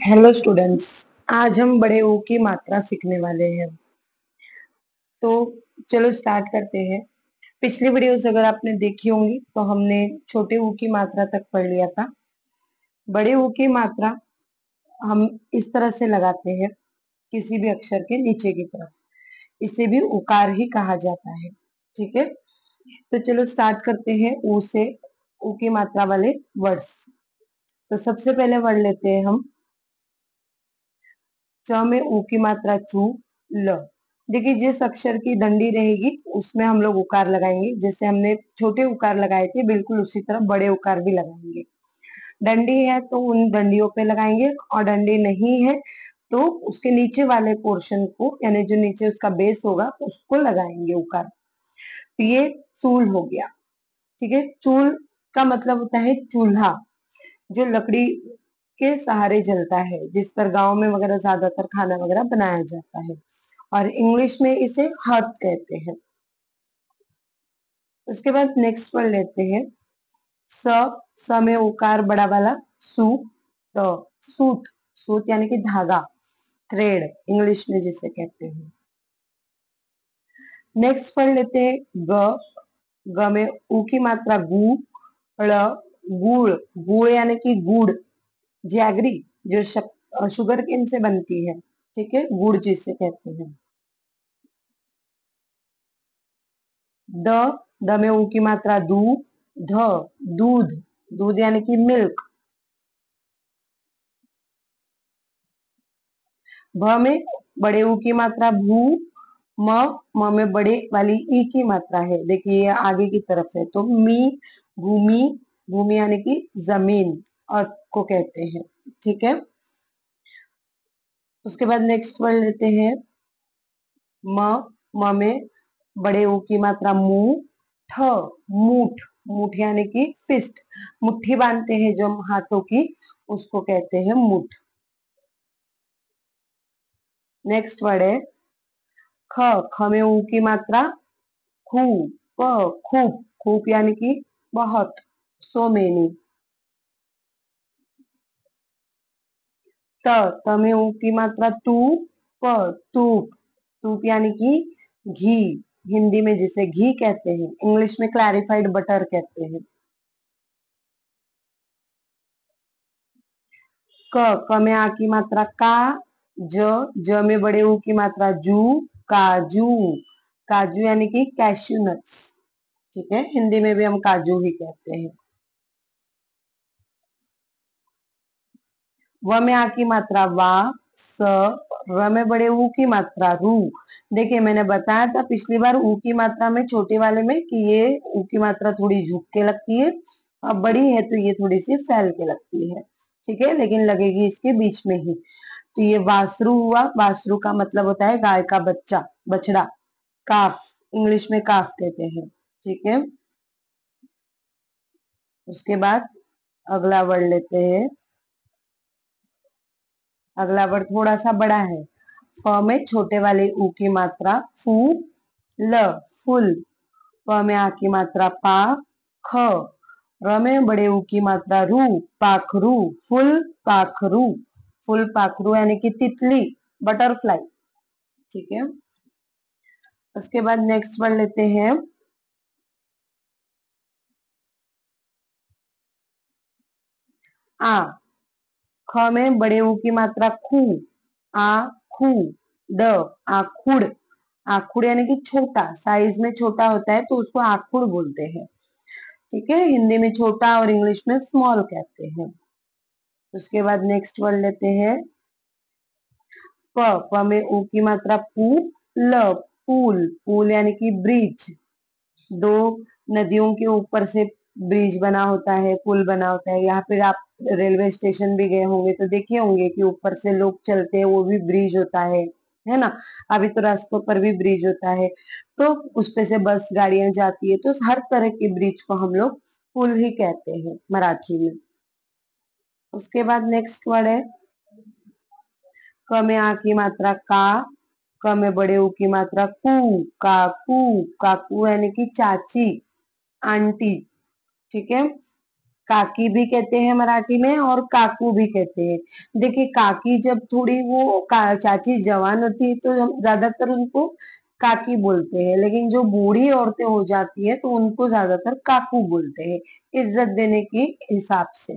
Hello students. आज हम बड़े ऊ की मात्रा सीखने वाले हैं। तो चलो स्टार्ट करते हैं। पिछली वीडियोस अगर आपने देखी होंगी तो हमने छोटे ऊ की मात्रा तक पढ़ लिया था। बड़े ऊ की मात्रा हम इस तरह से लगाते हैं, किसी भी अक्षर के नीचे की तरफ। इसे भी उकार ही कहा जाता है। ठीक है, तो चलो स्टार्ट करते हैं ऊ से। ऊ की मात्रा वाले वर्ड्स। तो सबसे पहले वर्ड लेते हैं हम च में ऊ की मात्रा चू ल। देखिए, जिस अक्षर की डंडी रहेगी उसमें हम लोग उकार लगाएंगे। जैसे हमने छोटे उकार लगाए थे, बिल्कुल उसी तरह बड़े उकार भी लगाएंगे। डंडी है तो उन डंडियों पे लगाएंगे, और डंडी नहीं है तो उसके नीचे वाले पोर्शन को, यानी जो नीचे उसका बेस होगा उसको लगाएंगे उकार। तो ये चूल हो गया। ठीक है, चूल का मतलब होता है चूल्हा, जो लकड़ी के सहारे जलता है, जिस पर गांव में वगैरह ज्यादातर खाना वगैरह बनाया जाता है, और इंग्लिश में इसे हर्थ कहते हैं। उसके बाद नेक्स्ट वर्ड लेते हैं स में उकार बड़ा वाला सू। तो सूत, सूत यानी कि धागा, थ्रेड इंग्लिश में जिसे कहते हैं। नेक्स्ट पढ़ लेते हैं ग। ग में ऊ की मात्रा गु ड़ गुड़, गुड़ यानी कि गुड़, जैगरी जो शुगर केन से बनती है। ठीक है, गुड़ जिसे कहते हैं। द, द में ऊ की मात्रा दू ध, दूध, दूध यानी कि मिल्क। भ में बड़े ऊ की मात्रा भू म, म में बड़े वाली ई की मात्रा है। देखिए ये आगे की तरफ है, तो मी, भूमि, भूमि यानी कि जमीन अर्थ को कहते हैं। ठीक है, उसके बाद नेक्स्ट वर्ड लेते हैं म। म में बड़े ऊ की मात्रा मु ठ, मूठ, मूठ यानी कि फिस्ट, मुट्ठी बांधते हैं जो हम हाथों की, उसको कहते हैं मुठ। नेक्स्ट वर्ड है ख। ख में ऊ की मात्रा खू प, खूब, खूब यानी कि बहुत, सो मेनी। त, त में ऊ की मात्रा तू प, तूप, तूप यानी कि घी, हिंदी में जिसे घी कहते हैं, इंग्लिश में क्लैरिफाइड बटर कहते हैं। क, क में आ की मात्रा का, ज, ज में बड़े ऊ की मात्रा जू, काजू, काजू यानी कि कैश्यू नट्स। ठीक है, हिंदी में भी हम काजू ही कहते हैं। व में आ की मात्रा वा स, र में बड़े ऊ की मात्रा रू। देखिए मैंने बताया था पिछली बार ऊ की मात्रा में, छोटे वाले में, कि ये ऊ की मात्रा थोड़ी झुक के लगती है, अब बड़ी है तो ये थोड़ी सी फैल के लगती है। ठीक है, लेकिन लगेगी इसके बीच में ही। तो ये वासरू हुआ। वासरू का मतलब होता है गाय का बच्चा, बछड़ा, काफ, इंग्लिश में काफ कहते हैं। ठीक है, उसके बाद अगला वर्ड लेते हैं। अगला वर्ड थोड़ा सा बड़ा है। फ में छोटे वाले ऊ की मात्रा फू ल, फुल। प में आ की मात्रा पा ख। र में बड़े ऊ की मात्रा रू पाखरू, फुल पाखरू, फुल पाखरू यानी कि तितली, बटरफ्लाई। ठीक है, उसके बाद नेक्स्ट वर्ड लेते हैं आ। ख में बड़े ऊ की मात्रा खू आ खू। ड, आखुड़, आखुड़ यानी कि छोटा, साइज में छोटा होता है तो उसको आखुड़ बोलते हैं। ठीक है, हिंदी में छोटा और इंग्लिश में स्मॉल कहते हैं। उसके बाद नेक्स्ट वर्ड लेते हैं प। प में ऊ की मात्रा पू ल, पूल, पूल यानी कि ब्रिज। दो नदियों के ऊपर से ब्रिज बना होता है, पुल बना होता है। यहाँ पे आप रेलवे स्टेशन भी गए होंगे तो देखे होंगे कि ऊपर से लोग चलते हैं, वो भी ब्रिज होता है ना। अभी तो रास्तों पर भी ब्रिज होता है, तो उस पे से बस गाड़ियां जाती है, तो हर तरह के ब्रिज को हम लोग पुल ही कहते हैं मराठी में। उसके बाद नेक्स्ट वर्ड है क में आ की मात्रा का, क में बड़े ऊ की मात्रा कू, काकू, काकू यानी कि चाची, आंटी। ठीक है, काकी भी कहते हैं मराठी में और काकू भी कहते हैं। देखिए काकी जब थोड़ी वो चाची जवान होती है तो हम ज्यादातर उनको काकी बोलते हैं, लेकिन जो बूढ़ी औरतें हो जाती है तो उनको ज्यादातर काकू बोलते हैं, इज्जत देने के हिसाब से।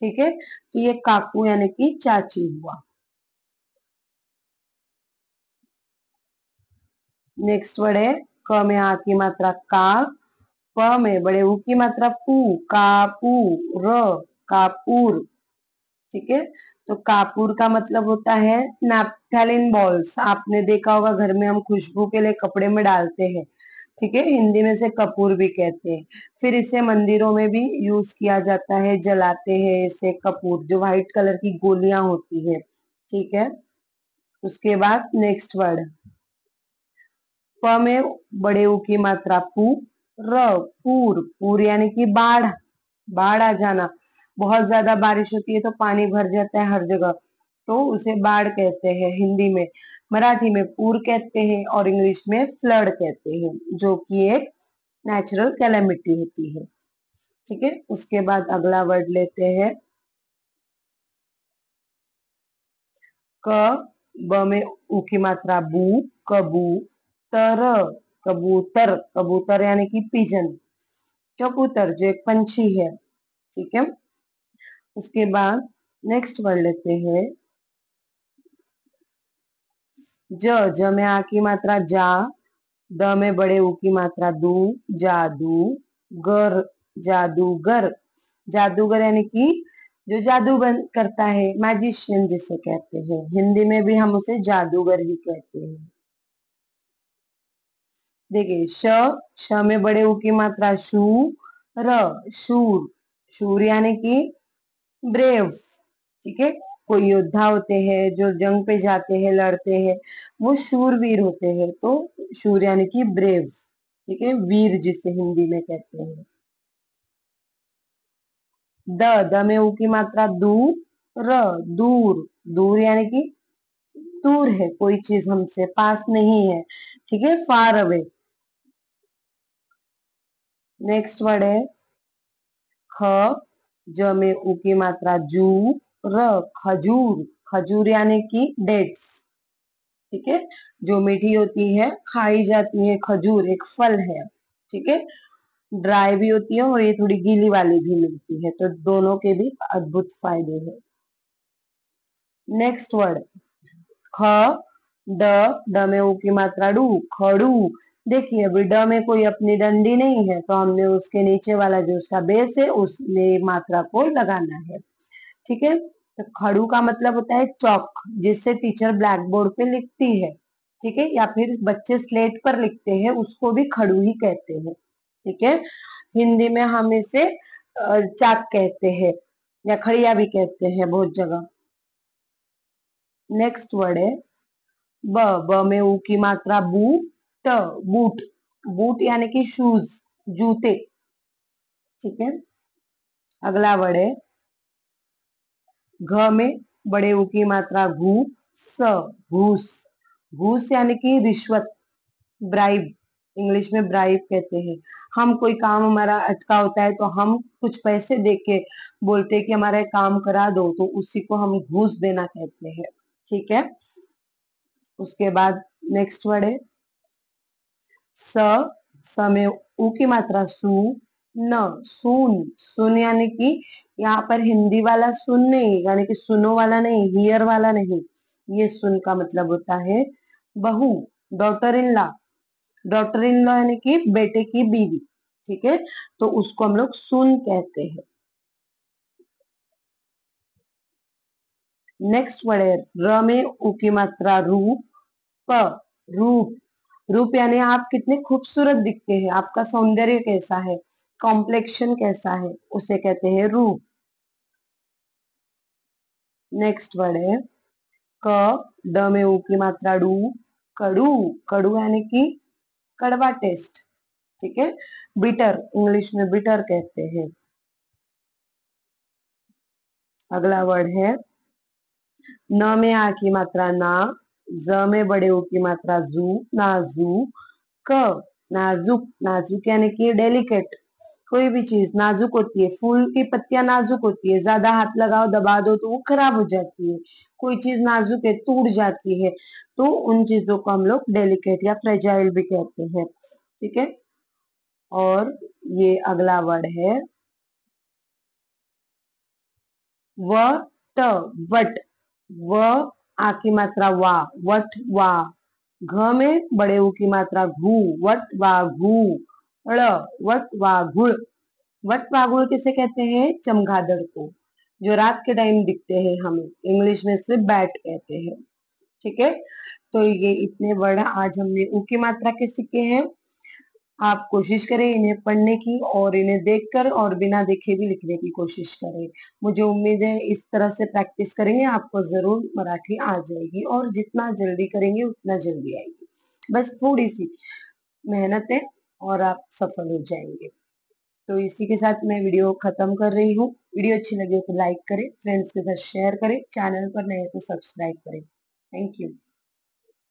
ठीक है, तो ये काकू यानी कि चाची हुआ। नेक्स्ट वर्ड है क में आ की मात्रा का, प में बड़े ऊ की मात्रा पू, कापू र, कापूर। ठीक है, तो कापूर का मतलब होता है नैप्थेलिन बॉल्स। आपने देखा होगा घर में हम खुशबू के लिए कपड़े में डालते हैं। ठीक है, हिंदी में से कपूर भी कहते हैं। फिर इसे मंदिरों में भी यूज किया जाता है, जलाते हैं इसे कपूर, जो व्हाइट कलर की गोलियां होती है। ठीक है, उसके बाद नेक्स्ट वर्ड प में बड़े ऊ की मात्रा पू, र, पूर, पूर यानी कि बाढ़, बाढ़ आ जाना। बहुत ज्यादा बारिश होती है तो पानी भर जाता है हर जगह, तो उसे बाढ़ कहते हैं हिंदी में। मराठी में पूर कहते हैं और इंग्लिश में फ्लड कहते हैं, जो कि एक नेचुरल कैलेमिटी होती है। ठीक है, उसके बाद अगला वर्ड लेते हैं क, ब में ऊ की मात्रा बू, कबू, तर, कबूतर, कबूतर यानी कि पिजन, कबूतर जो एक पंछी है। ठीक है, उसके बाद नेक्स्ट वर्ड लेते हैं ज में आ की मात्रा जा, द में बड़े ऊ की मात्रा दू, जादू, गर, जादूगर, जादूगर यानी कि जो जादू बन करता है, मैजिशियन जिसे कहते हैं, हिंदी में भी हम उसे जादूगर ही कहते हैं। देखिए श में बड़े ऊ की मात्रा शू, र, शूर, शूर यानी कि ब्रेव। ठीक है, कोई योद्धा होते हैं जो जंग पे जाते हैं, लड़ते हैं, वो शूरवीर होते हैं, तो शूर यानी कि ब्रेव। ठीक है, वीर जिसे हिंदी में कहते हैं। द में ऊ की मात्रा दू, र, दूर, दूर यानी कि दूर है कोई चीज हमसे, पास नहीं है। ठीक है, फार अवे। नेक्स्ट वर्ड है ख, ज में ऊ की मात्रा जू, र, खजूर, खजूर यानी कि डेट्स। ठीक है, जो मीठी होती है, खाई जाती है, खजूर एक फल है। ठीक है, ड्राई भी होती है और ये थोड़ी गीली वाली भी मिलती है, तो दोनों के भी अद्भुत फायदे हैं। नेक्स्ट वर्ड ख, ड में ऊ की मात्रा डू, खड़ू। देखिए अभी ड में कोई अपनी डंडी नहीं है, तो हमने उसके नीचे वाला जो उसका बेस है उसमें मात्रा को लगाना है। ठीक है, तो खड़ू का मतलब होता है चौक, जिससे टीचर ब्लैक बोर्ड पे लिखती है। ठीक है, या फिर बच्चे स्लेट पर लिखते हैं, उसको भी खड़ू ही कहते हैं। ठीक है, हिंदी में हम इसे चाक कहते हैं या खड़िया भी कहते हैं बहुत जगह। नेक्स्ट वर्ड है ब में ऊ की मात्रा बू, ट, बूट, बूट यानी कि शूज, जूते। ठीक है, अगला वर्ड है घ में बड़े ऊ की मात्रा घू, स, घूस, घूस यानी कि रिश्वत, ब्राइब, इंग्लिश में ब्राइब कहते हैं। हम कोई काम हमारा अटका होता है तो हम कुछ पैसे दे के बोलते हैं कि हमारा ये काम करा दो, तो उसी को हम घूस देना कहते हैं। ठीक है, उसके बाद नेक्स्ट वर्ड है स, स में ऊ की मात्रा सू, न, सुन, सुन यानी कि यहाँ पर हिंदी वाला सुन नहीं, यानी कि सुनो वाला नहीं, हियर वाला नहीं, ये सुन का मतलब होता है बहू, daughter in law, daughter in law यानी कि बेटे की बीवी। ठीक है, तो उसको हम लोग सुन कहते हैं। नेक्स्ट वर्ड है र में ऊ की मात्रा रूप, प, रूप, रूप यानी आप कितने खूबसूरत दिखते हैं, आपका सौंदर्य कैसा है, कॉम्प्लेक्शन कैसा है, उसे कहते हैं रूप। नेक्स्ट वर्ड है क, ड में ऊ की मात्रा डू, कड़ू, कड़ू यानी कि कड़वा टेस्ट। ठीक है, बिटर, इंग्लिश में बिटर कहते हैं। अगला वर्ड है न में आ की मात्रा ना, ज में बड़े ऊ की मात्रा जू, नाजू, क, नाजुक, नाजुक यानी कि डेलिकेट, कोई भी चीज नाजुक होती है, फूल की पत्तियां नाजुक होती है, ज्यादा हाथ लगाओ दबा दो तो वो खराब हो जाती है। कोई चीज नाजुक है, टूट जाती है, तो उन चीजों को हम लोग डेलिकेट या फ्रेजाइल भी कहते हैं। ठीक है। और ये अगला वर्ड है वट। वट, व आ की मात्रा वा, वट वा। घ में बड़े ऊ की मात्रा घू, वट वा घू। ड़, वट वा गुड़। वट वागुड़ किसे कहते हैं? चमगादड़ को, जो रात के टाइम दिखते हैं हमें, इंग्लिश में से बैट कहते हैं। ठीक है। तो ये इतने वर्ड आज हमने ऊ की मात्रा के सीखे हैं। आप कोशिश करें इन्हें पढ़ने की और इन्हें देखकर और बिना देखे भी लिखने की कोशिश करें। मुझे उम्मीद है इस तरह से प्रैक्टिस करेंगे आपको जरूर मराठी आ जाएगी, और जितना जल्दी करेंगे उतना जल्दी आएगी। बस थोड़ी सी मेहनत है और आप सफल हो जाएंगे। तो इसी के साथ मैं वीडियो खत्म कर रही हूँ। वीडियो अच्छी लगी हो तो लाइक करें, फ्रेंड्स के साथ शेयर करें, चैनल पर नए हो तो सब्सक्राइब करें। Thank you.